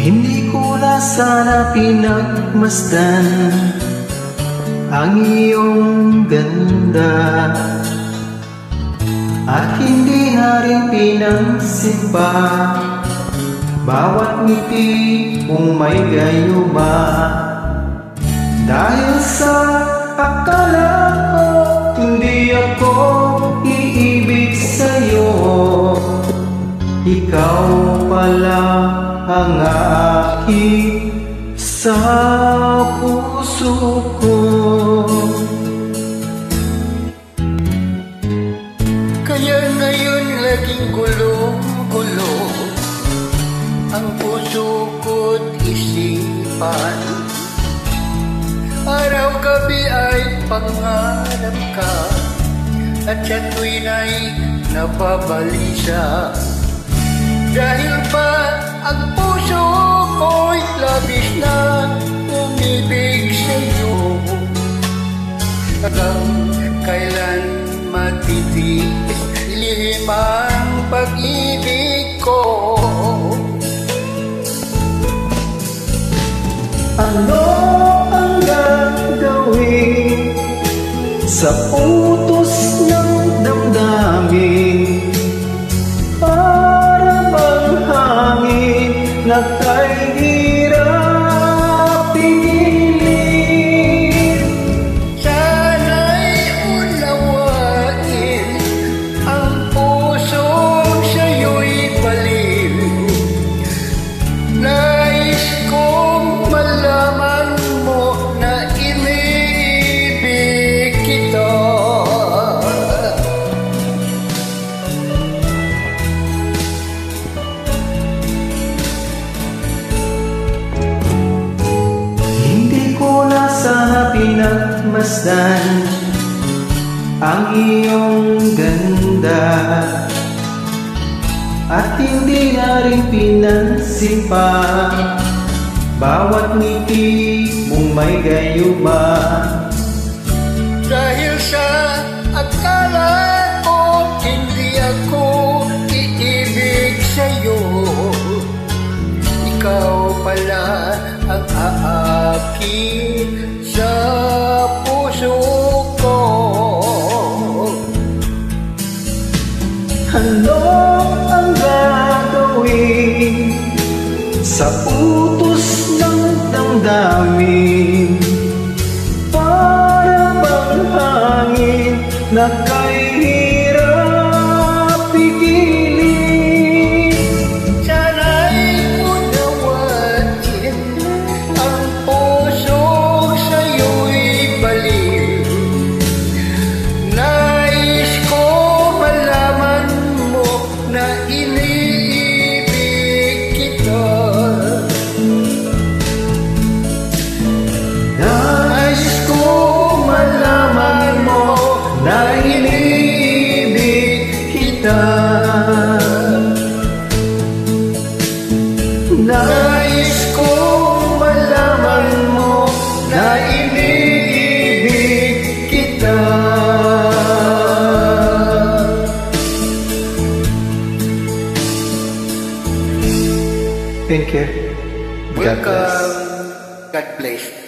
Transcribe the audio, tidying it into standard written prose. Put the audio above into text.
Hindi ko na sana pinagmasdan ang iyong ganda, at hindi na rin pinagsimba bawat ngiti mong may gayuma. Dahil sa akala ko hindi ako iibig sa'yo, ikaw pala ang aking sa puso ko. Kaya ngayon laging gulo-gulo ang puso ko't isipan. Araw-gabi ay pangarap ka, at sa tuwin ay napabalisa. Dahil pa ang puso ko'y labis na umibig sa'yo, hanggang kailan matitiis lihim ang pag-ibig ko. Ano ang gagawin sa utos ng damdamin? Para bang hangin na kay hirap pigilin? Sana'y unawain ang pusong sa'yo'y baliw. Nais kong malaman mo na iniibig kita. Hindi ko na sana pinagmasdan ang iyong ganda, at hindi na rin pinansipa bawat ngiti mong may gayuma. Dahil sa akala ko hindi ako iibig sa'yo, ikaw pala ang aakit sa puso ko. Ano ang gagawin sa utos ng damdamin? Para bang hangin na kay hirap pigilin? Sana'y unawain ang puso sa'yo'y baliw. Nais ko malaman mo na iniibig kita. Nais ko malaman mo na iniibig kita. Nais ko malaman mo na iniibig kita. Thank you. God bless. Welcome. God bless.